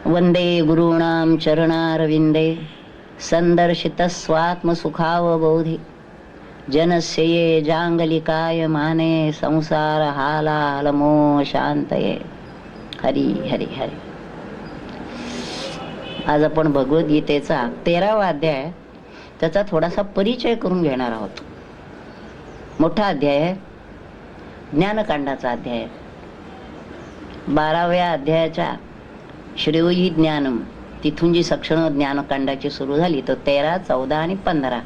वंदे गुरूणां चरणारविंदे संदर्शितस्वात्मसुखावबोधि जनस्य ये जांगलिकाय माने संसार हालाहलमो शांतये. हरी हरी हरी. आज आपण भगवद्गीतेचा 13वा अध्याय त्याचा थोडासा परिचय करून घेणार आहोत. मोठा अध्याय आहे, ज्ञानकांडाचा अध्याय आहे. 12व्या अध्यायाच्या श्रेयोही ज्ञानम तिथून जी सक्षण ज्ञानकांडाची सुरू झाली तर 13, 14 आणि 15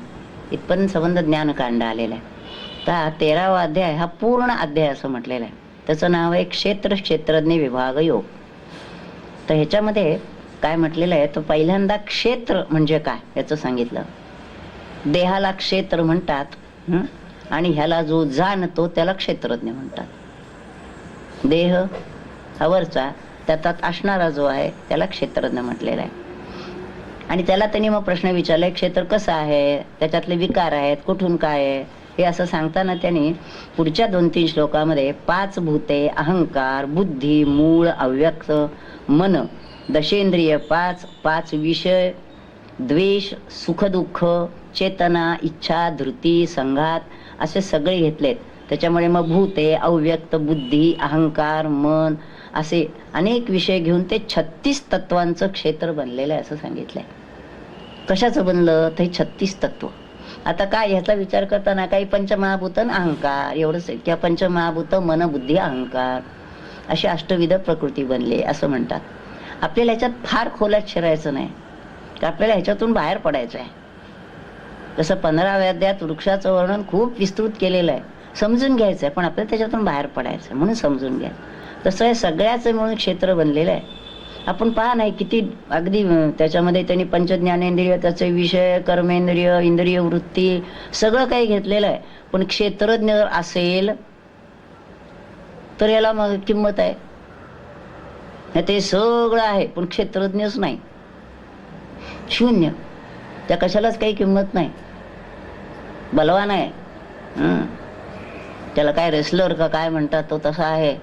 इथपर्यंत संबंध ज्ञानकांड आलेला आहे. तर 13वा अध्याय हा पूर्ण अध्याय असं म्हटलेला आहे. त्याचं नाव आहे क्षेत्रज्ञ विभाग योग. तर ह्याच्यामध्ये काय म्हटलेलं आहे तर पहिल्यांदा क्षेत्र म्हणजे काय याचं सांगितलं. देहाला क्षेत्र म्हणतात आणि ह्याला जो जाणतो त्याला क्षेत्रज्ञ म्हणतात. देह हा वरचा त्यात असणारा जो आहे त्याला क्षेत्रज्ञ म्हटलेला आहे. आणि त्याला त्यांनी मग प्रश्न विचारलाय, क्षेत्र कसं आहे, त्याच्यातले विकार आहेत, कुठून काय आहे हे असं सांगताना त्यांनी पुढच्या 2-3 श्लोकामध्ये 5 भूते, अहंकार, बुद्धी, मूळ, अव्यक्त, मन, दशेंद्रिय 5 विषय, द्वेष, सुख दुःख, चेतना, इच्छा, धृती, संघात असे सगळे घेतलेत. त्याच्यामुळे मग भूते, अव्यक्त, बुद्धी, अहंकार, मन असे अनेक विषय घेऊन ते 36 तत्वांचं क्षेत्र बनलेलं आहे असं सांगितलंय. कशाचं बनलं तर 36 तत्व. आता काय ह्याचा विचार करताना काही पंचमहाभूत अहंकार एवढंच आहे, किंवा पंचमहाभूत मन, बुद्धी, अहंकार अशी अष्टविध प्रकृती बनली असं म्हणतात. आपल्याला ह्याच्यात फार खोलात शिरायचं नाही, आपल्याला ह्याच्यातून बाहेर पडायचं आहे. जसं 15व्या अध्यायात वृक्षाचं वर्णन खूप विस्तृत केलेलं आहे, समजून घ्यायचं आहे, पण आपल्याला त्याच्यातून बाहेर पडायचं म्हणून समजून घ्या. तसं हे सगळ्याचं मिळून क्षेत्र बनलेलं आहे. आपण पहा नाही किती अगदी त्याच्यामध्ये त्यांनी पंचज्ञानेंद्रिय, त्याचे विषय, कर्मेंद्रिय, इंद्रिय वृत्ती सगळं काही घेतलेलं आहे. पण क्षेत्रज्ञ जर असेल तर याला मग किंमत आहे. ते सगळं आहे पण क्षेत्रज्ञच नाही, शून्य. त्या कशालाच काही किंमत नाही. बलवान आहे, त्याला काय रेसलर का काय म्हणतात तो तसा आहे,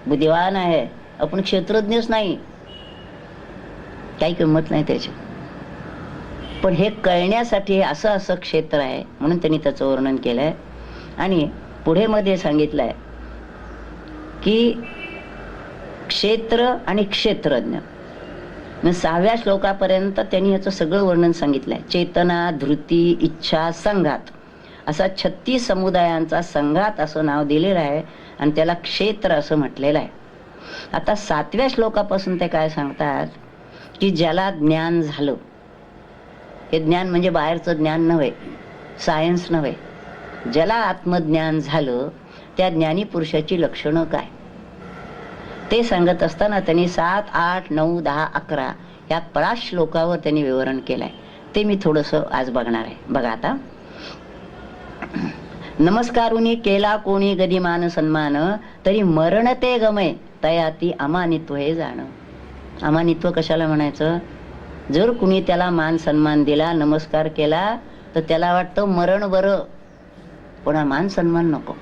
बुद्धिवान आहे, आपण क्षेत्रज्ञच नाही, काही किंमत नाही त्याची. पण हे कळण्यासाठी असं असं क्षेत्र आहे म्हणून त्यांनी त्याचं वर्णन केलंय. आणि पुढे मध्ये सांगितलंय की क्षेत्र आणि क्षेत्रज्ञ. 6व्या श्लोकापर्यंत त्यांनी याचं सगळं वर्णन सांगितलंय. चेतना, धृती, इच्छा, संघात असा 36 समुदायांचा संघात असं नाव दिलेलं आहे आणि त्याला क्षेत्र असं म्हटलेलं आहे. आता 7व्या श्लोकापासून ते काय सांगतात की ज्याला ज्ञान झालं, हे ज्ञान म्हणजे बाहेरचं ज्ञान नव्हे, सायन्स नव्हे, ज्याला आत्मज्ञान झालं त्या ज्ञानी पुरुषाची लक्षणं काय ते सांगत असताना त्यांनी 7, 8, 9, 10, 11 या 5 श्लोकावर त्यांनी विवरण केलंय. ते मी थोडंसं आज बघणार आहे. बघा आता. नमस्कारुनी केला कोणी गदिमान सन्मान, तरी मरण ते गमय तयाती अमानित्व हे जाण. अमानित्व कशाला म्हणायचं? जर कुणी त्याला मान सन्मान दिला, नमस्कार केला तर त्याला वाटतं मरण बरं, पण मान सन्मान नको.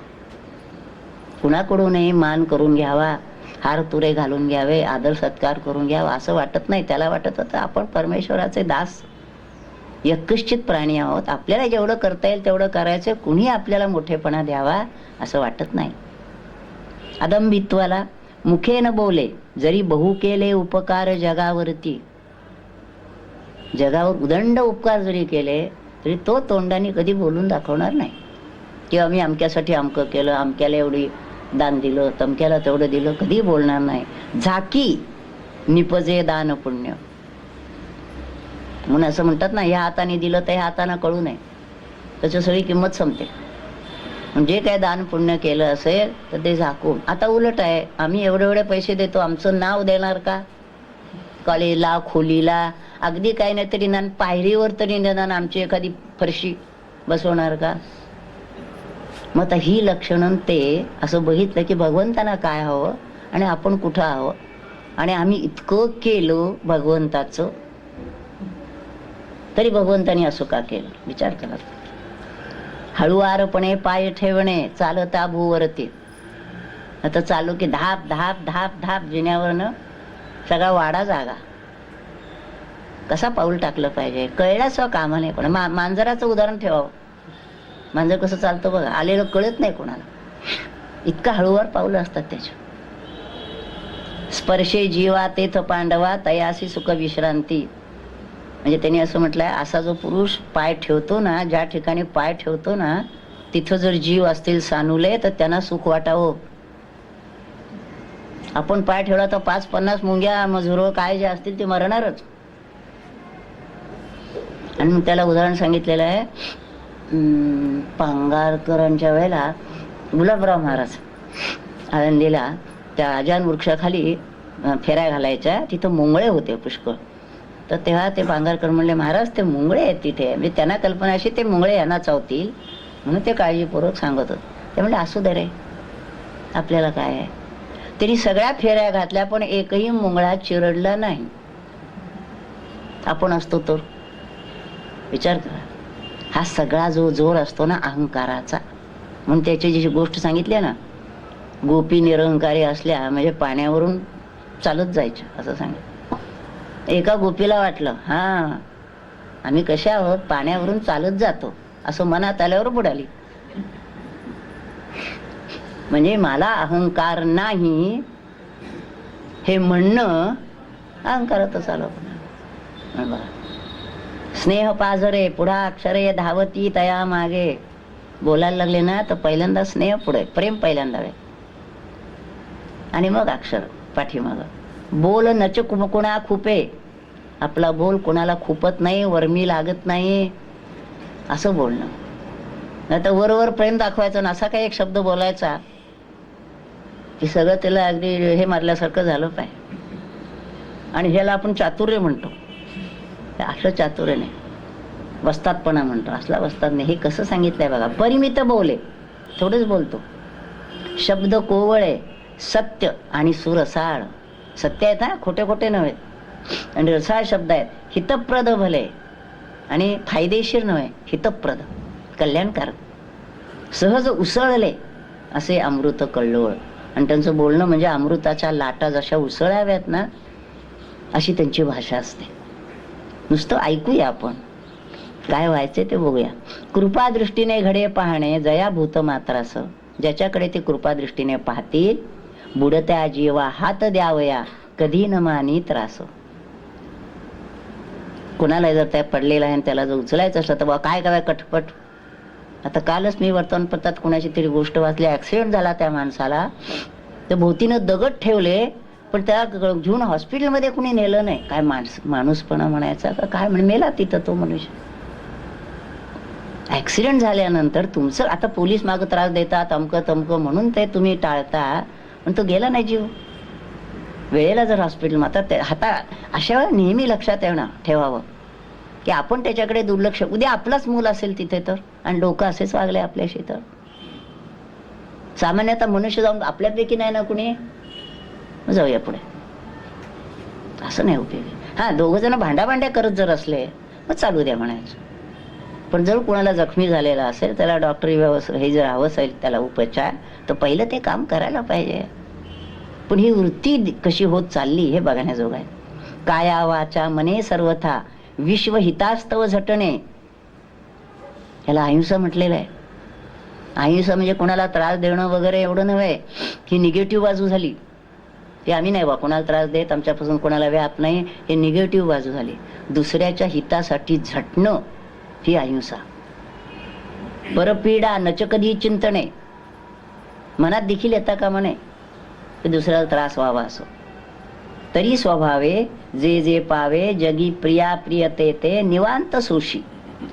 कुणाकडूनही मान करून घ्यावा, हार तुरे घालून घ्यावे, आदर सत्कार करून घ्यावा असं वाटत नाही. त्याला वाटत होतं आपण परमेश्वराचे दास, यकृश्चित प्राणी आहोत, आपल्याला जेवढं करता येईल तेवढं करायचं, कुणी आपल्याला मोठेपणा द्यावा असं वाटत नाही. अदंभित्वाला मुखे न बोले जरी बहु केले उपकार जगावरती. जगावर उदंड उपकार जरी केले तरी तो तोंडाने कधी बोलून दाखवणार नाही की आम्ही अमक्यासाठी अमकं केलं, अमक्याला एवढी दान दिलं, तमक्याला तेवढं दिलं, कधी बोलणार नाही. झाकी निपजे दान पुण्य म्हणून असं म्हणतात ना, ह्या हाताने दिलं तर ह्या हाताने कळू नये, त्याची सगळी किंमत संपते. म्हणजे काय दान पुण्य केलं असेल तर ते झाकून. आता उलट आहे, आम्ही एवढे पैसे देतो, आमचं नाव देणार का? कॉलेजला, खोलीला, अगदी काही नाही तरी निदान पायरीवर तरी निदान आमची एखादी फरशी बसवणार का? मग आता ही लक्षणं ते असं बघितलं की भगवंताना काय हवं आणि आपण कुठं आहोत, आणि आम्ही इतकं केलं भगवंताचं तरी भगवंतानी असं का केलं विचार करा. हळुवारपणे पाय ठेवणे चालता भूवरती. आता चालू की धाप धाप धाप धाप जिन्यावरनं सगळा वाडा जागा. कसा पाऊल टाकलं पाहिजे कळल्याचं कामा नाही कोणा. मांजराचं उदाहरण ठेवावं. मांजर कसं चालतं बघा, आलेलं कळत नाही कोणाला, इतका हळूवार पावलं असतात त्याच्या. स्पर्शे जीवा तेथ पांडवा तयासी सुख विश्रांती. म्हणजे त्यांनी असं म्हटलंय, असा जो पुरुष पाय ठेवतो ना, ज्या ठिकाणी पाय ठेवतो ना तिथं जर जीव असतील सानुले तर त्यांना सुख वाटावं. आपण पाय ठेवला तर 5-50 मुंग्या मजुर काय जे असतील ते मरणारच. आणि मग त्याला उदाहरण सांगितलेलं आहे, पांगारकरांच्या वेळेला गुलाबराव महाराज आळंदीला त्या आजान वृक्षाखाली फेऱ्या घालायच्या, तिथं मुंगळे होते पुष्कळ. तर तेव्हा ते पांगारकर म्हणले, महाराज ते मुंगळे आहेत तिथे. म्हणजे त्यांना कल्पना अशी ते मुंगळे यांना चावतील म्हणून ते काळजीपूर्वक सांगत होते. ते म्हणले असू दे रे, आपल्याला काय आहे. त्यांनी सगळ्या फेऱ्या घातल्या पण एकही मुंगळा चिरडला नाही. आपण असतो तर विचार करा. हा सगळा जो जोर असतो ना अहंकाराचा, म्हणून त्याची जी गोष्ट सांगितली ना, गोपी निरंकारी असल्या म्हणजे पाण्यावरून चालत जायच्या असं सांगितलं. एका गोपीला वाटलं हा आम्ही कशा आहोत, पाण्यावरून चालत जातो असं मनात आल्यावर बुडाली. म्हणजे मला अहंकार नाही हे म्हणणं अहंकारातच आलं. बघा, स्नेह पाझरे पुढा अक्षरे धावती तया मागे. बोलायला लागले ना तर पहिल्यांदा स्नेह पुढे, प्रेम पहिल्यांदा आहे आणि मग अक्षर पाठीमाग. बोल नच कुणा खुपे. आपला बोल कोणाला खुपत नाही, वर्मी लागत नाही असं बोलणं. नाही तर वरवर प्रेम दाखवायचं ना, असा काही एक शब्द बोलायचा की सगळं त्याला अगदी हे मारल्यासारखं झालं पाहिजे. आणि ह्याला आपण चातुर्य म्हणतो. असं चातुर्य नाही, वस्तादपणा म्हणतो. असला वस्ताद नाही. हे कसं सांगितलंय बघा, परिमित बोले, थोडेच बोलतो. शब्द कोवळे, सत्य आणि सुरसाळ. सत्य आहेत ना, खोटे खोटे नव्हे. आणि रसाळ शब्द आहेत. हितप्रद भले आणि फायदेशीर नव्हे, हितप्रद कल्याणकारक. सहज उसळले असे अमृत कल्लोळ. आणि त्यांचं बोलणं म्हणजे अमृताच्या लाटा जशा उसळाव्यात ना अशी त्यांची भाषा असते. नुसतं ऐकूया आपण, काय व्हायचे ते बघूया. कृपा दृष्टीने घडे पाहणे जया भूत मात्रास. ज्याच्याकडे ते कृपा दृष्टीने पाहतील बुडत्या जीवा हात द्यावया कधी न मानी त्रास. कुणाला जर त्या पडलेला आहे त्याला जर उचलायचं असलं तर बा काय काय कटपट. आता कालच मी वर्तमानपत्रात कुणाची तरी गोष्ट वाचली, ऍक्सिडेंट झाला त्या माणसाला, तर भोवतीनं दगड ठेवले पण त्याला घेऊन हॉस्पिटलमध्ये कुणी नेलं नाही. काय माणूसपणा म्हणायचा का काय, म्हणे मेला तिथं तो मनुष्य. ऍक्सिडेंट झाल्यानंतर तुमचं आता पोलीस माग त्रास देतात अमकं तमकं म्हणून ते तुम्ही टाळता, पण तो गेला नाही जीव वेळेला. जर हॉस्पिटल आता अशा वेळेला नेहमी लक्षात ठेवावं की आपण त्याच्याकडे दुर्लक्ष, उद्या आपलाच मूल असेल तिथे तर, आणि लोक असेच वागले आपल्याशी तर. सामान्यतः मनुष्य जाऊन आपल्यापैकी नाही ना कुणी, जाऊया पुढे, असं नाही उपयोगी. हा, दोघ जण भांड्या करत जर असले मग चालू द्या म्हणायचं. पण जर कुणाला जखमी झालेला असेल, त्याला डॉक्टरी व्यवस्था हे जर हवं असेल त्याला उपचार, तर पहिलं ते काम करायला पाहिजे. पण ही वृत्ती कशी होत चालली हे बघण्याजोग आहे. काया वाचा मने सर्वथा विश्वहितास्तव झटणे, ह्याला अहिंसा म्हटलेलं आहे. अहिंसा म्हणजे कोणाला त्रास देणं वगैरे एवढं नव्हे. ही निगेटिव्ह बाजू झाली. ते आम्ही नाही बा कोणाला त्रास देत, आमच्यापासून कोणाला व्याप नाही, हे निगेटिव्ह बाजू झाली. दुसऱ्याच्या हितासाठी झटणं ही अहिंसा. परपीडा नच कधी चिंतणे, मनात देखील येता कामा नये की दुसऱ्याला त्रास व्हावा असो. तरी स्वभावे जे जे पावे जगी प्रिया प्रियते ते निवांत सोशी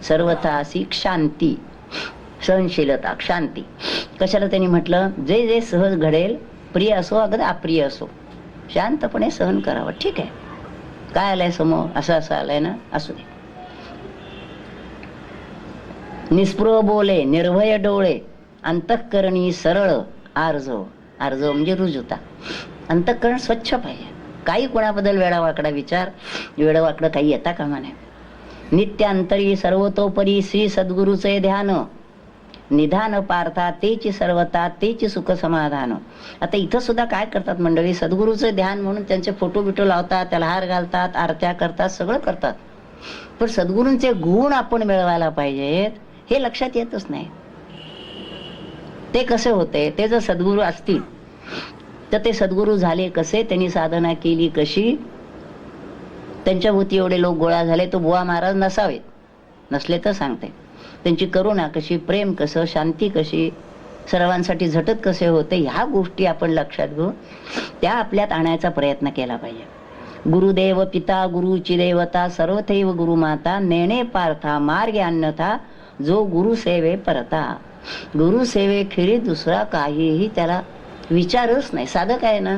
सर्वथा अशी शांती. सहनशीलता, शांती. कशाला त्यांनी म्हटलं, जे जे सहज घडेल, प्रिय असो अगदी अप्रिय असो, शांतपणे सहन करावं. ठीक आहे, काय आलंय समोर, असं असं आलंय ना, असू दे. निस्पृह बोले निर्भय डोळे अंतःकरणी सरळ आर्जव. आर्जव म्हणजे रुजुता. अंतःकरण स्वच्छ पाहिजे. काही कोणाबद्दल वेडावाकडा विचार, वेडावाकडं काही येता कामा नये. नित्यांतरी सर्वतोपरी श्री सद्गुरूचे ध्यान. निधान पार्था तेची सर्वता तेची सुख समाधान. आता इथं सुद्धा काय करतात मंडळी, सद्गुरूचं ध्यान म्हणून त्यांचे फोटो बिटो लावतात, त्याला हार घालतात, आरत्या करतात, सगळं करतात. पण सद्गुरूंचे गुण आपण मिळवायला पाहिजेत हे लक्षात येतच नाही. ते कसे होते, ते जर सद्गुरू असतील तर ते सद्गुरू झाले कसे, त्यांनी साधना केली कशी, त्यांच्या भोवती एवढे लोक गोळा झाले, तो बुवा महाराज नसावेत, नसले तर सांगते. त्यांची करुणा कशी, प्रेम कसं, शांती कशी, सर्वांसाठी झटत कसे होते, ह्या गोष्टी आपण लक्षात घेऊन त्या आपल्यात आणायचा प्रयत्न केला पाहिजे. गुरुदेव पिता गुरुची देवता सर्वथैव गुरुमाता नेणे पार्था मार्गे अन्यथा जो गुरुसेवे परता. गुरुसेवेखेरी दुसरा काहीही त्याला विचारच नाही. साधं काय ना,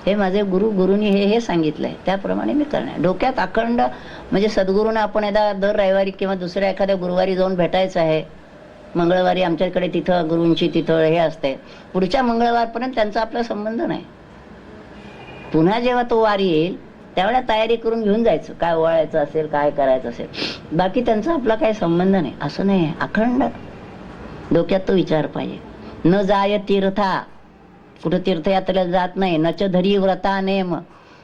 हे माझे गुरु, गुरुनी हे सांगितलंय त्याप्रमाणे मी करणार. डोक्यात अखंड म्हणजे सद्गुरूंना आपण एकदा दर रविवारी किंवा दुसऱ्या एखाद्या गुरुवारी जाऊन भेटायचं आहे. मंगळवारी आमच्याकडे तिथं गुरूंची तिथं हे असते, पुढच्या मंगळवारपर्यंत त्यांचा आपला संबंध नाही. पुन्हा जेव्हा तो वारी येईल त्यावेळेला तयारी करून घेऊन जायचं, काय ओवाळायचं असेल, काय करायचं असेल, बाकी त्यांचा आपला काही संबंध नाही. असं नाही, अखंड डोक्यात तो विचार पाहिजे. न जाय तीर्था, कुठं तीर्थयात्रेला जात नाही. नच धरी व्रता नेम,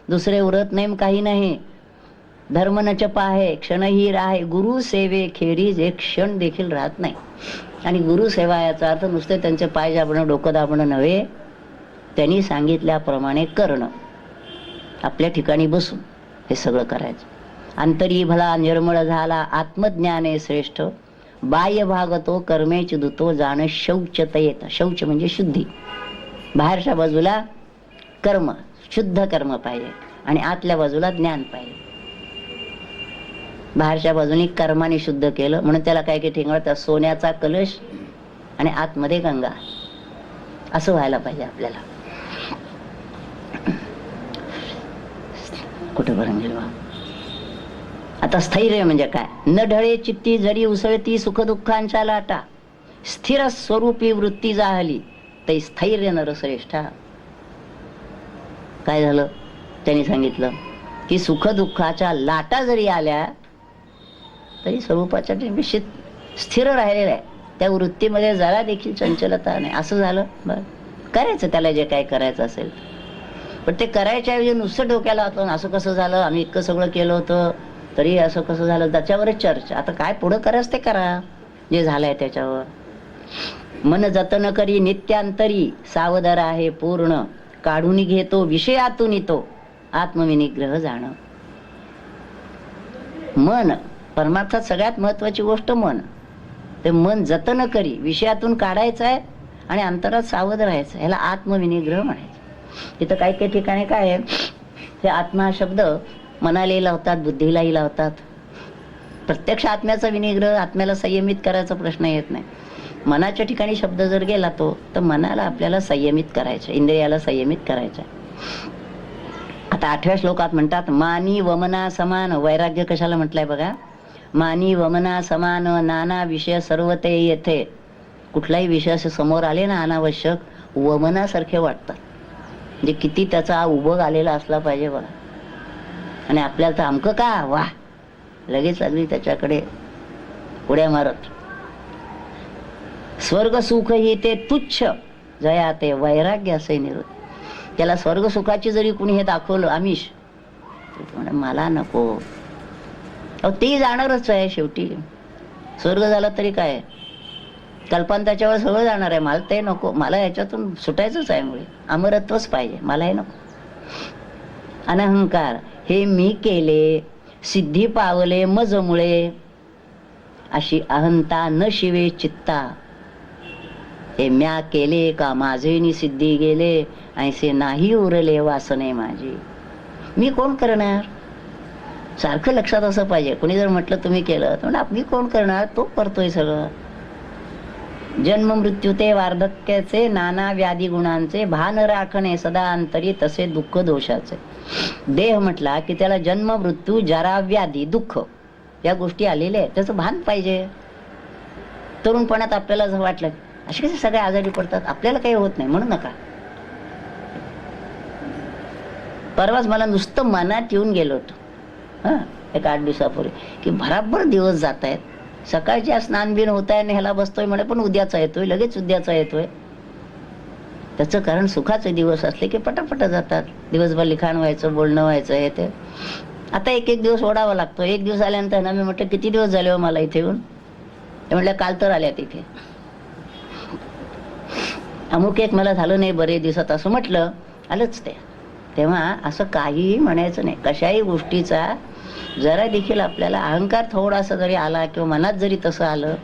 दुसरे व्रत नेम काही नाही. धर्म नच पाहे क्षणही राहे, गुरु सेवे खेरीज एक क्षण देखील राहत नाही. आणि गुरु सेवा याचा अर्थ नुसते त्यांचे पाय दाबणं, डोकं दाबणं नव्हे, त्यांनी सांगितल्याप्रमाणे करणं, आपल्या ठिकाणी बसून हे सगळं करायचं. अंतरी भला निर्मळ झाला आत्मज्ञाने श्रेष्ठ, बाह्य भागतो कर्मेच दुतो जाण शौचतयेत. शौच म्हणजे शुद्धी. बाहेरच्या बाजूला कर्म, शुद्ध कर्म पाहिजे आणि आतल्या बाजूला ज्ञान पाहिजे. बाहेरच्या बाजूने कर्माने शुद्ध केलं म्हणून त्याला काय काय ठिकाण सोन्याचा कलश आणि आतमध्ये गंगा, असं व्हायला पाहिजे आपल्याला. कुठे भरून गेलो आता. स्थैर्य म्हणजे काय, न ढळे चित्ती जरी उसळती सुख दुःखांच्या लाटा, स्थिर स्वरूपी वृत्ती जाहली ते स्थैर्य नरश्रेष्ठा. काय झालं, त्यांनी सांगितलं की सुख दुःखाच्या लाटा जरी आल्या तरी स्वरूपाच्या निश्चित स्थिर राहिलेलं आहे. त्या वृत्तीमध्ये जरा देखील चंचलता नाही. असं झालं, बरं करायचं त्याला जे काय करायचं असेल. पण ते करायच्या ऐवजी नुसतं डोक्याला होतं, असं कसं झालं, आम्ही इतकं सगळं केलं होतं तरी असं कसं झालं, त्याच्यावरच चर्चा. आता काय पुढं करायचं ते करा, जे झालंय त्याच्यावर. मन जतन करी नित्यांतरी सावधार आहे पूर्ण, काढून घेतो विषयातून येतो आत्मविनिग्रह जाणं. मन परमार्थात सगळ्यात महत्वाची गोष्ट मन. ते मन जतन करी, विषयातून काढायचं आहे आणि अंतरात सावध राहायचं, ह्याला आत्मविनिग्रह म्हणायचं. तिथं काही काही ठिकाणी काय आहे, हे आत्मा हा शब्द मनालाही लावतात, बुद्धीलाही लावतात. प्रत्यक्ष आत्म्याचा विनिग्रह, आत्म्याला संयमित करायचा प्रश्न येत नाही. मनाच्या ठिकाणी शब्द जर गेला तो, तर मनाला आपल्याला संयमित करायचं, इंद्रियाला संयमित करायचं. आता 8व्या श्लोकात म्हणतात मानी वमना समान. वैराग्य कशाला म्हटलंय बघा, मानी वमना समान नाना विषय सर्व ते येथे. कुठलाही विषय असे समोर आले ना अनावश्यक, वमनासारखे वाटतात. म्हणजे किती त्याचा उभं आलेला असला पाहिजे बघा. आणि आपल्याला तर अमकं का वा, लगेच लागली त्याच्याकडे उड्या मारत. स्वर्ग सुख ही ते तुच्छ जया ते वैराग्य असे निरोध. त्याला स्वर्ग सुखाची जरी कुणी हे दाखवलं आमिष, मला नको. ते जाणारच आहे शेवटी. स्वर्ग झाला तरी काय, कल्पांताच्यावर सगळं जाणार आहे. मला ते नको, मला याच्यातून सुटायचंच आहे. मुळे अमरत्वच पाहिजे, मला हे नको. अनहंकार हे मी केले, सिद्धी पावले मजमुळे, अशी अहंता न शिवे चित्ता. हे म्या केले का माझेनी सिद्धी गेले, ऐसे नाही उरले वासने माझी. मी कोण करणार, सारखं लक्षात असं पाहिजे. कोणी जर म्हटलं तुम्ही केलं तर म्हणा मी कोण करणार, तो करतोय सगळं. जन्म मृत्यू ते वार्धक्याचे नाना व्याधी गुणांचे भान राखणे सदा अंतरी तसे दुःख दोषाचे. देह म्हटला की त्याला जन्म मृत्यू जरा व्याधी दुःख या गोष्टी आलेल्या आहेत, त्याचं भान पाहिजे. तरुणपणात आपल्याला जर वाटलं असे कसे सगळे आजारी पडतात, आपल्याला काही होत नाही म्हणू नका. परवाच मला नुसतं मनात येऊन गेलो होतो एक 8 दिवसापूर्वी की बराबर दिवस जात आहेत सकाळच्या स्नान बिन होत आहे आणि ह्याला बसतोय म्हणे, पण उद्याचा येतोय, लगेच उद्याचा येतोय. त्याचं कारण सुखाचे दिवस असले की पटापट जातात. दिवसभर लिखाण व्हायचं, बोलणं व्हायचं, हे ते. आता एक एक दिवस ओढावा लागतो. एक दिवस आल्यानंतर ना मी म्हटलं, किती दिवस झाले हो मला इथे येऊन? ते म्हटलं, काल तर आल्या तिथे. अमुक एक मला झालं नाही बरे दिवसात असं म्हटलं, आलंच ते. तेव्हा असं काहीही म्हणायचं नाही. कशाही गोष्टीचा जरा देखील आपल्याला अहंकार थोडासा जरी आला किंवा मनात जरी तसं आलं,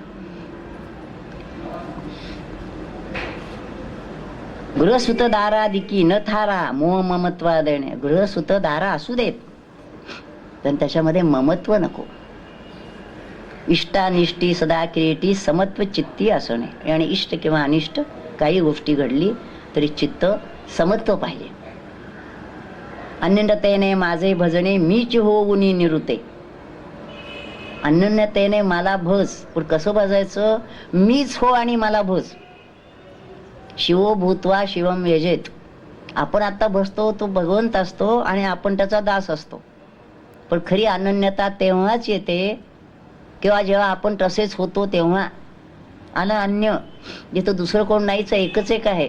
गृहसुत दारादिकी न थारा मोह ममत्वा देणे. गृहसुत दारा असू देत, पण त्याच्यामध्ये ममत्व नको. इष्टानिष्टी सदा किरीटी समत्व चित्ती असणे. आणि इष्ट किंवा अनिष्ट काही गोष्टी घडली तरी चित्त समत्व पाहिजे. अनन्यतेने माझे भजणे मीच होऊनी निरुते. अनन्यतेने मला भज, पण कसं भजायचं? मीच हो आणि मला भज. शिवो भूत्वा शिवम यजेत. आपण आता भजतो तो भगवंत असतो आणि आपण त्याचा दास असतो. पण खरी अनन्यता तेव्हाच येते किंवा जेव्हा आपण तसेच होतो तेव्हा. आणि अन्य जिथं दुसरं कोण नाहीच आहे, एकच एक आहे.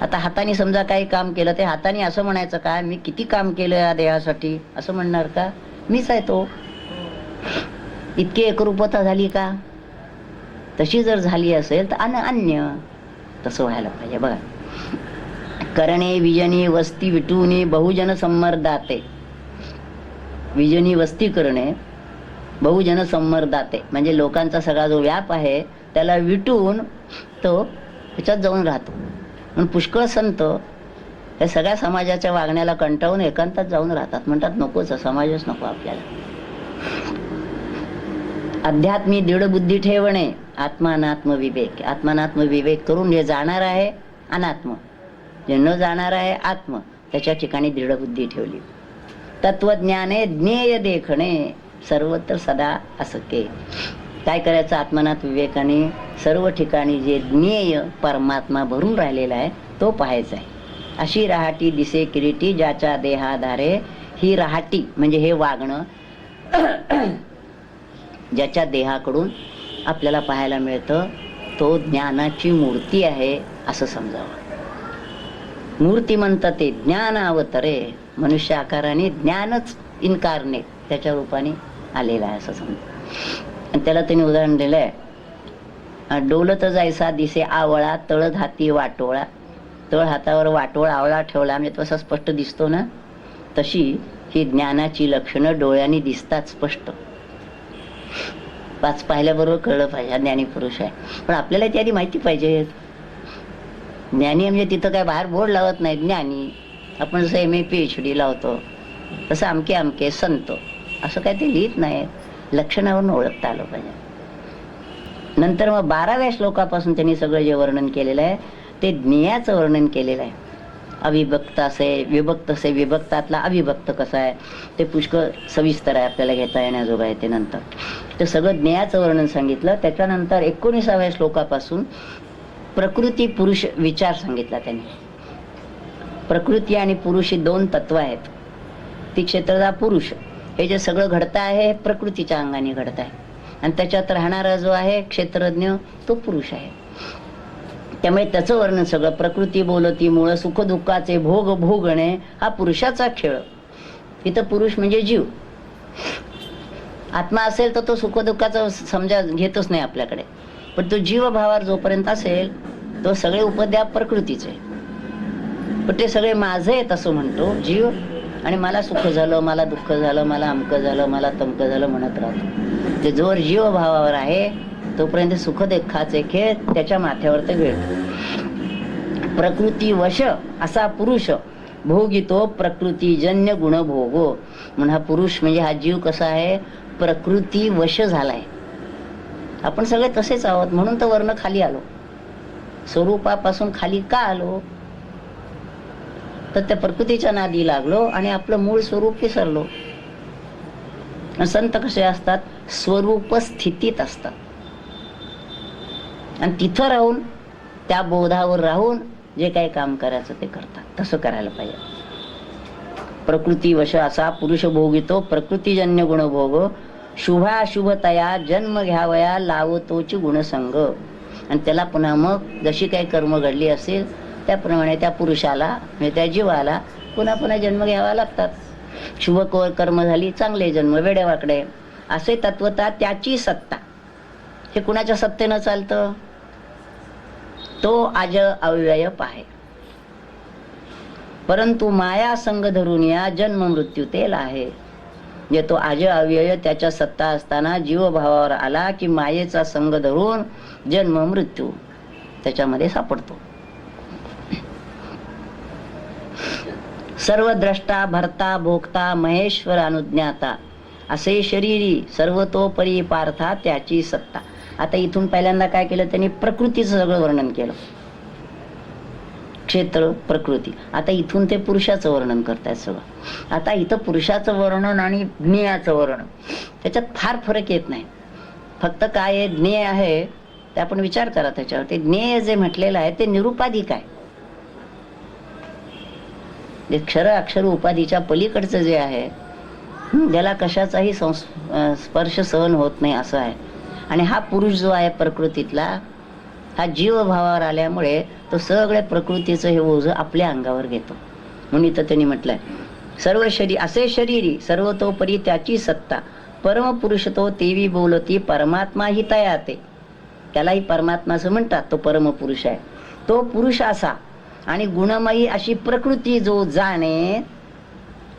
आता हाताने समजा काही काम केलं, ते हाताने असं म्हणायचं का, मी किती काम केलं या देहासाठी, असं म्हणणार का? मीच आहे तो. इतकी एकरूपता झाली का? तशी जर झाली असेल तर अन्य तसं व्हायला पाहिजे. बघा, करणे विजनी वस्ती विटूनी बहुजन संमर्दाते. विजनी वस्ती करणे, बहुजन संमर्दाते म्हणजे लोकांचा सगळा जो व्याप आहे त्याला विटून तो ह्याच्यात जाऊन राहतो. म्हणून पुष्कळ संत हे सगळ्या समाजाच्या वागण्याला कंटाळून एकांतात जाऊन राहतात. म्हणतात नकोच, समाजच नको आपल्याला. अध्यात्मी दृढ बुद्धी ठेवणे, आत्मानात्म विवेक. आत्मानात्म विवेक करून जे जाणार आहे अनात्म, जे न जाणार आहे आत्म, त्याच्या ठिकाणी दृढ बुद्धी ठेवली. तत्वज्ञाने ज्ञेय देखणे सर्वत्र सदा असके. काय करायचं? आत्मनात्म विवेकाने सर्व ठिकाणी जे ज्ञेय परमात्मा भरून राहिलेला आहे तो पाहायचा आहे. अशी राहाटी दिसे किरीटी ज्याच्या देहाधारे. ही राहाटी म्हणजे हे वागणं ज्याच्या देहाकडून आपल्याला पाहायला मिळतं, तो ज्ञानाची मूर्ती आहे असं समजावं. मूर्तिमंत ते ज्ञान अवतरे. मनुष्य आकाराने ज्ञानच इन्कारने त्याच्या रूपाने आलेला आहे असं समजा. आणि त्याला त्यांनी उदाहरण दिलंय, डोलत जायसा दिसे आवळा तळ हाती वाटोळा. तळ हातावर वाटोळ आवळा ठेवला म्हणजे तो असा स्पष्ट दिसतो ना, तशी ही ज्ञानाची लक्षणं डोळ्यांनी दिसतात स्पष्ट. पाच पाहिल्याबरोबर कळलं पाहिजे हा ज्ञानी पुरुष आहे. पण आपल्याला ती आधी माहिती पाहिजे. ज्ञानी म्हणजे तिथं काय बाहेर बोर्ड लावत नाही. ज्ञानी आपण जसं MA PhD लावतो तसं अमके अमके संत असं काय ते लिहित नाही. लक्षणावरून ओळखता आलं पाहिजे. नंतर मग 12व्या श्लोकापासून त्यांनी सगळं जे वर्णन केलेलं आहे ते ज्ञेयाचं वर्णन केलेलं आहे. अविभक्त असे, विभक्त असे, विभक्तातला अविभक्त कसा आहे ते पुष्कळ सविस्तर आहे, आपल्याला घेता येण्याजोगं आहे. ते नंतर ते सगळं ज्ञेयाचं वर्णन सांगितलं. त्याच्यानंतर 19व्या श्लोकापासून प्रकृती पुरुष विचार सांगितला त्यांनी. प्रकृती आणि पुरुष ही दोन तत्व आहेत. ती क्षेत्रधा पुरुष, हे जे सगळं घडतं आहे हे प्रकृतीच्या अंगाने घडत आहे. आणि त्याच्यात राहणारा जो आहे क्षेत्रज्ञ तो पुरुष आहे. त्यामुळे त्याचं वर्णन सगळं प्रकृती बोलती मूळ सुख दुःखाचे भोग भोगणे हा पुरुषाचा खेळ. इथं पुरुष म्हणजे जीव. आत्मा असेल तर तो सुख दुःखाचा समजा घेतच नाही आपल्याकडे. पण तो जीव भावावर जोपर्यंत असेल तो सगळे उपद्याप प्रकृतीचे. पण ते सगळे माझे आहेत असं म्हणतो जीव. आणि मला सुख झालं, मला दुःख झालं, मला अमकं झालं, मला तमकं झालं म्हणत राहतो. ते जोवर जीव भावावर आहे तोपर्यंत सुख दुःखाचे खेळ त्याच्या माथ्यावर ते वेळ. प्रकृती वश असा पुरुष भोगितो प्रकृतीजन्य गुण भोगो. म्हणून हा पुरुष म्हणजे हा जीव कसा आहे, प्रकृती वश झालाय. आपण सगळे तसेच आहोत. म्हणून तर वर्ण खाली आलो. स्वरूपापासून खाली का आलो? तर त्या प्रकृतीच्या नादी लागलो आणि आपलं मूळ स्वरूप विसरलो. संत कसे असतात, स्वरूप स्थितीत असतात आणि तिथं राहून त्या बोधावर राहून जे काही काम करायचं ते करतात. तसं करायला पाहिजे. प्रकृती वश असा पुरुष भोगितो प्रकृतीजन्य गुण भोग शुभाशुभतया जन्म घ्यावया लावतोची गुणसंग. आणि त्याला पुन्हा मग जशी काही कर्म घडली असेल त्याप्रमाणे त्या पुरुषाला म्हणजे त्या जीवाला पुन्हा पुन्हा जन्म घ्यावा लागतात. शुभ कर्म झाली चांगले जन्म, वेडेवाकडे असे तत्वता त्याची सत्ता. हे कुणाच्या सत्तेनं चालतं? तो आज अव्यय पाहे. परंतु माया संग धरून या जन्म मृत्यू तेल आहे. जे तो आज अव्यय त्याच्या सत्ता असताना जीवभावावर आला की मायेचा संग धरून जन्म मृत्यू त्याच्यामध्ये सापडतो. सर्व द्रष्टा भरता भोगता महेश्वर अनुज्ञाता असे शरीरी सर्वतोपरी पार्था त्याची सत्ता. आता इथून पहिल्यांदा काय केलं त्यांनी? प्रकृतीचं सगळं वर्णन केलं. क्षेत्र प्रकृती. आता इथून ते पुरुषाचं वर्णन करतायत सगळं. आता इथं पुरुषाचं वर्णन आणि ज्ञेयाचं वर्णन त्याच्यात फार फरक येत नाही. फक्त काय आहे ज्ञेय आहे ते आपण विचार करा त्याच्यावर. ते ज्ञेय जे म्हटलेलं आहे ते निरुपाधिक आहे. जे क्षर अक्षर उपाधीच्या पलीकडचं जे आहे ज्याला कशाचाही स्पर्श सहन होत नाही असं आहे. आणि हा पुरुष जो आहे प्रकृतीतला हा जीवभावावर आल्यामुळे तो सगळ्या प्रकृतीचं हे ओझं आपल्या अंगावर घेतो. म्हणून इथं त्यांनी म्हटलंय सर्व शरीर असे शरीरी सर्वतोपरी त्याची सत्ता. परम पुरुष तो तेवी बोलती परमात्मा ही तयाते. त्यालाही परमात्मा असं म्हणतात. तो परम पुरुष आहे. तो पुरुष असा आणि गुणमयी अशी प्रकृती जो जाणे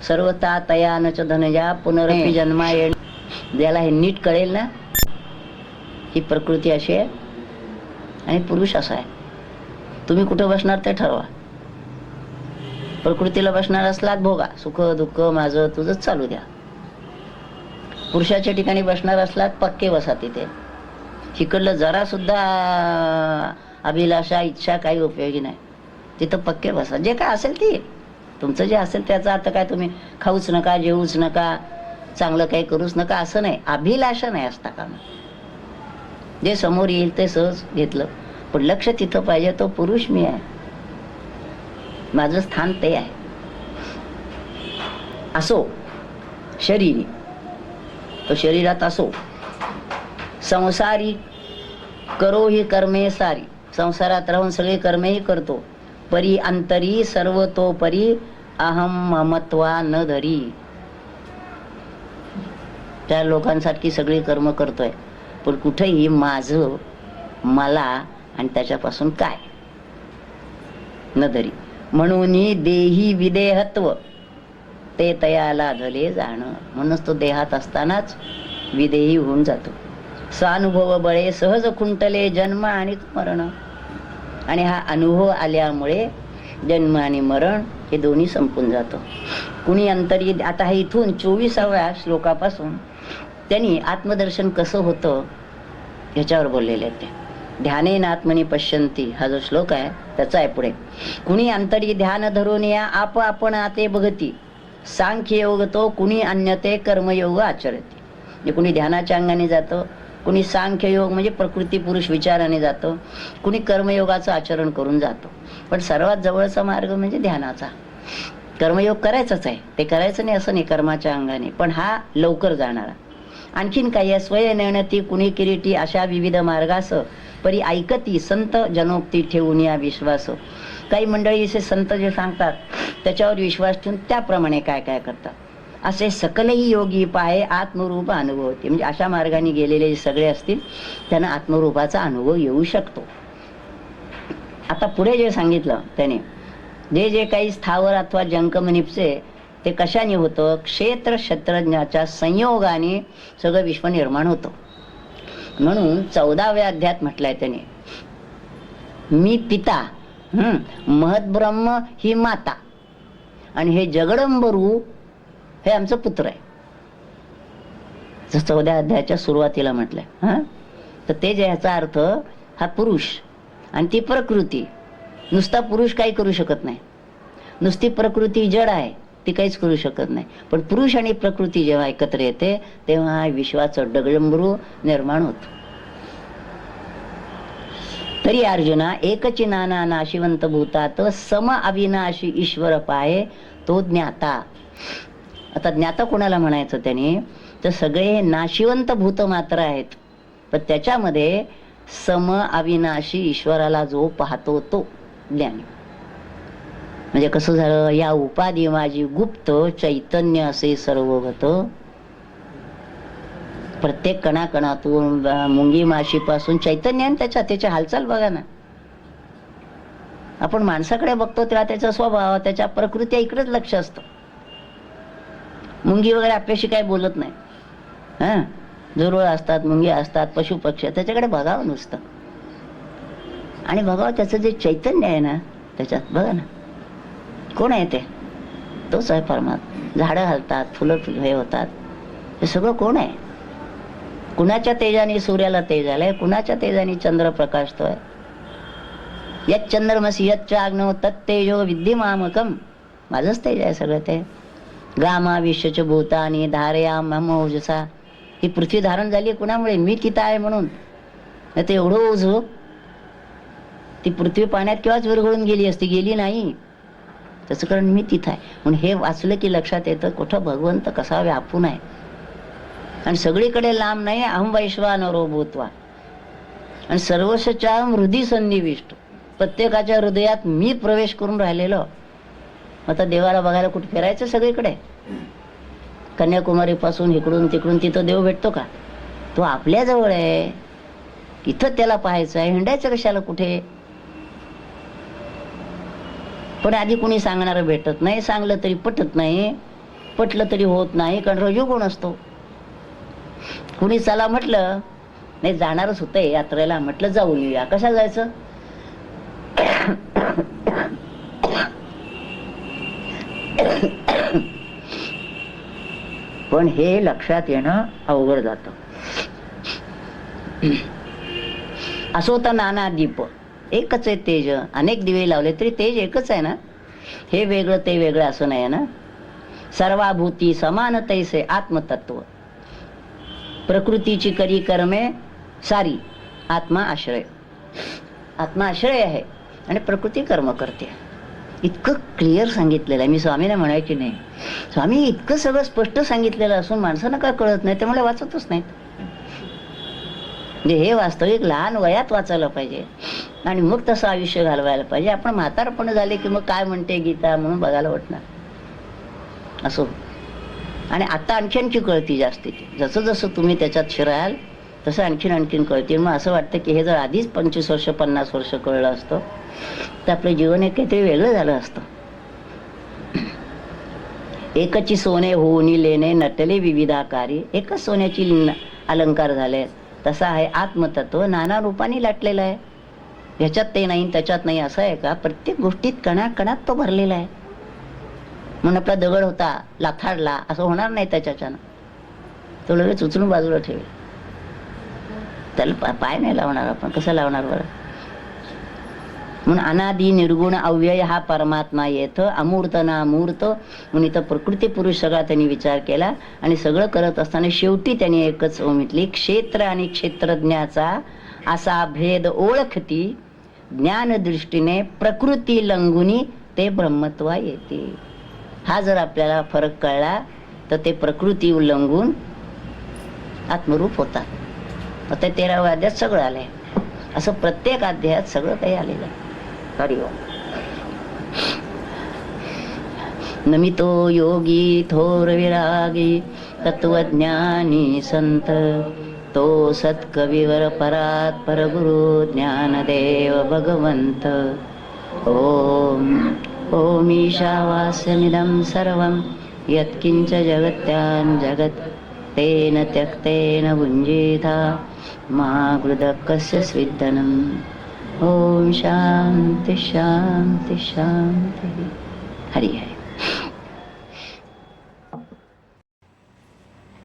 सर्वता तयानच धनजा पुनरपी जन्मा येणे. ज्याला हे नीट कळेल ना ही प्रकृती अशी आहे आणि पुरुष असा आहे. तुम्ही कुठं बसणार ते ठरवा. प्रकृतीला बसणार असलात भोगा सुख दुःख माझं तुझं चालू द्या. पुरुषाच्या ठिकाणी बसणार असलात पक्के बसा तिथे. इकडलं जरा सुद्धा अभिलाषा इच्छा काही उपयोगी नाही. तिथं पक्के बसा. जे काय असेल ते तुमचं जे असेल त्याचा अर्थ काय तुम्ही खाऊच नका जेवूच नका चांगलं काही करूच नका असं नाही. अभिलाषा नाही असता कामा. जे समोर येईल ते सहज घेतलं. पण लक्ष तिथं पाहिजे तो पुरुष मी आहे. माझं स्थान ते आहे. असो शरीरी तो शरीरात असो. संसारी करो ही कर्मे सारी. संसारात राहून सगळे कर्मेही करतो. परी अंतरी सर्व तो परी अहम ममत्वा न धरी. त्या लोकांसारखी सगळी कर्म करतोय पण कुठेही माझं मला आणि त्याच्यापासून काय न धरी. म्हणून देही विदेहत्व ते तयाला धले जाणं. म्हणूनच तो देहात असतानाच विदेही होऊन जातो. स्वानुभव बळे सहज खुंटले जन्म आणि मरण. आणि हा अनुभव आल्यामुळे जन्म आणि मरण हे दोन्ही संपून जातो. कुणी अंतरी आता हे इथून 24व्या श्लोकापासून त्यांनी आत्मदर्शन कसं होतं ह्याच्यावर बोललेले आहेत. ते ध्यानेन आत्मनी पश्यंती हा जो श्लोक आहे त्याचा आहे पुढे. कुणी अंतरी ध्यान धरून या आप आपण आते बघती. सांख्य योग तो कुणी अन्यते कर्मयोग आचरती. म्हणजे कुणी ध्यानाच्या अंगाने जातं, कुणी सांख्य योग म्हणजे प्रकृती पुरुष विचाराने जातं, कुणी कर्मयोगाचं आचरण करून जातो. पण सर्वात जवळचा मार्ग म्हणजे ध्यानाचा. कर्मयोग करायचाच आहे ते करायचं नाही असं नाही कर्माच्या अंगाने. पण हा लवकर जाणारा. आणखीन काही स्वयनेणती कुणी किरीटी अशा विविध मार्गास परी ऐकती संत जनोक्ती ठेवून या विश्वास. काही मंडळी असे संत जे सांगतात त्याच्यावर विश्वास ठेवून त्याप्रमाणे काय काय करतात. असे सकलही योगी पाहे आत्मरूप अनुभव होते. म्हणजे अशा मार्गाने गेलेले सगळे असतील त्यांना आत्मरूपाचा अनुभव येऊ शकतो. आता पुढे जे सांगितलं त्याने जे जे काही स्थावर अथवा जंकम निपसे ते कशाने होतं? क्षेत्र क्षेत्रज्ञाच्या संयोगाने सगळं विश्व निर्माण होतं. म्हणून 14व्या अध्यायात म्हटलंय त्याने मी पिता महद्ब्रह्म ही माता आणि हे जगदंब रूप हे आमचं पुत्र आहे. 14व्या अध्यायाच्या सुरुवातीला म्हटलंय. तर ते जे ह्याचा अर्थ हा पुरुष आणि ती प्रकृती. नुसता पुरुष काही करू शकत नाही. नुसती प्रकृती जड आहे ती काहीच करू शकत नाही. पण पुरुष आणि प्रकृती जेव्हा एकत्र येते तेव्हा विश्वाचं डगडंबरू निर्माण होत. तरी अर्जुना एकची नाना नाशिवंत भूतात सम अविनाशी ईश्वर पाहे तो ज्ञाता. आता ज्ञाता कोणाला म्हणायचं त्याने? तर सगळे नाशिवंत भूत मात्र आहेत, पण त्याच्यामध्ये सम अविनाशी ईश्वराला जो पाहतो तो ज्ञानी. म्हणजे कसं झालं, या उपाधी माझी गुप्त चैतन्य असे सर्वगत. प्रत्येक कणाकणातून मुंगी माशीपासून चैतन्य आणि त्याच्या हालचाल बघा ना. आपण माणसाकडे बघतो तेव्हा त्याचा स्वभाव, त्याच्या प्रकृती इकडेच लक्ष असतं. मुंगी वगैरे आपल्याशी काही बोलत नाही. हा, झुरळ असतात, मुंगी असतात, पशु पक्षी, त्याच्याकडे बघावं नुसतं आणि बघावं त्याचं जे चैतन्य आहे ना त्याच्यात. बघा ना, कोण आहे ते? तोच आहे परमात्मा. झाडं हलतात, फुलं हे होतात, हे सगळं कोण आहे? कुणाच्या तेजाने सूर्याला तेज आलंय, कुणाच्या तेजाने चंद्र प्रकाशतोय. यत चंद्रमसी यत चाग्नो तत् तेजो विद्धिमामकम. माझंच तेज आहे सगळं ते. गामा विश्वच भूतानी धारयाम ओजसा. ही पृथ्वी धारण झाली कुणामुळे? मी तिथं आहे म्हणून. नाही तर एवढं ओझ, ती पृथ्वी पाण्यात केव्हाच विरघळून गेली असती, गेली नाही. त्याचं कारण मी तिथं आहे म्हणून हे वाचलं की लक्षात येतं कुठं भगवंत कसा व्यापून आहे. आणि सगळीकडे लांब नाही. अहम वैश्वानरो भूत्वा. आणि सर्वस्वच्या हृदय सन्निविष्ट. प्रत्येकाच्या हृदयात मी प्रवेश करून राहिलेलो. आता देवाला बघायला कुठे फिरायचं? सगळीकडे. कन्याकुमारी पासून इकडून तिकडून तिथं देव भेटतो का? तो आपल्या जवळ आहे, इथं त्याला पाहायचं आहे. हिंडायचं कशाला कुठे? पण आधी कुणी सांगणारं भेटत नाही. सांगलं तरी पटत नाही, पटलं तरी होत नाही, कारण रजोगुण असतो. कुणी चला म्हटलं, नाही जाणारच होतंय यात्रेला, म्हटलं जाऊन येऊया. कशा जायचं? पण हे लक्षात येणं अवघड जातं. असो तर नाना दीप, एकच आहे तेज. अनेक दिवे लावले तरी तेज एकच आहे ना. हे वेगळं ते वेगळं असं नाही ना. सर्वाभूती समान तैसे आत्मतत्व. प्रकृतीची करी कर्मे सारी, आत्मा आश्रय. आत्मा आश्रय आहे आणि प्रकृती कर्म करते. इतकं क्लिअर सांगितलेलं आहे. मी स्वामींना म्हणायची नाही, स्वामी इतकं सगळं स्पष्ट सांगितलेलं असून माणसांना काय कळत नाही, त्यामुळे वाचतच नाहीत. म्हणजे हे वास्तविक लहान वयात वाचायला पाहिजे आणि मग तसं आयुष्य घालवायला पाहिजे. आपण म्हातारपण झाले की मग काय म्हणते गीता म्हणून बघायला वाटणार असो. आणि आता आणखी कळती जास्ती. जसं जसं तुम्ही त्याच्यात शिराल तसं आणखीन कळते. मग असं वाटतं की हे जर आधीच 25 वर्ष 50 वर्ष कळलं असतं तर आपलं जीवन एक काहीतरी वेगळं झालं असतं. एकची सोने होऊनी लेणे नटले विविधाकारी. एकच सोन्याची अलंकार झाले. तसा आहे आत्मतत्व, नाना रूपाने लाटलेला आहे. ह्याच्यात ते नाही त्याच्यात नाही असं आहे का? प्रत्येक गोष्टीत कणाकणात तो भरलेला आहे. म्हणून आपला दगड होता लाथाडला असं होणार नाही त्याच्यानं. तो लगेच उचलून बाजूला ठेवेल. त्याला पाय नाही लावणार आपण. कसं लावणार बरं? म्हणून अनादि निर्गुण अव्यय हा परमात्मा येत. अमूर्त ना अमूर्त म्हणून इथं प्रकृती पुरुष सगळा त्यांनी विचार केला. आणि सगळं करत असताना शेवटी त्यांनी एकच ओमितली, क्षेत्र आणि क्षेत्रज्ञाचा असा भेद ओळखती ज्ञान दृष्टीने प्रकृती लंघुनी ते ब्रह्मत्वा येते. हा जर आपल्याला फरक कळला तर ते प्रकृती उल्लंघून आत्मरूप होतात. आता 13व्या अध्यायात सगळं आलंय. असं प्रत्येक अध्यायात सगळं काही आलेलं आहे. हरि ओम. नमितो योगी थोर विरागी तत्वज्ञानी संत तो सत्कविवर परात परगुरु ज्ञानदेव भगवंत. ओम ओम ईशावास्यमिदं सर्वं यत्किंच जगत्यां जगत् तेन त्यक्तेन भुञ्जीता मा गृदकस्य स्विद्दनम्. ओम शांति शांति शांति. हरि हरि.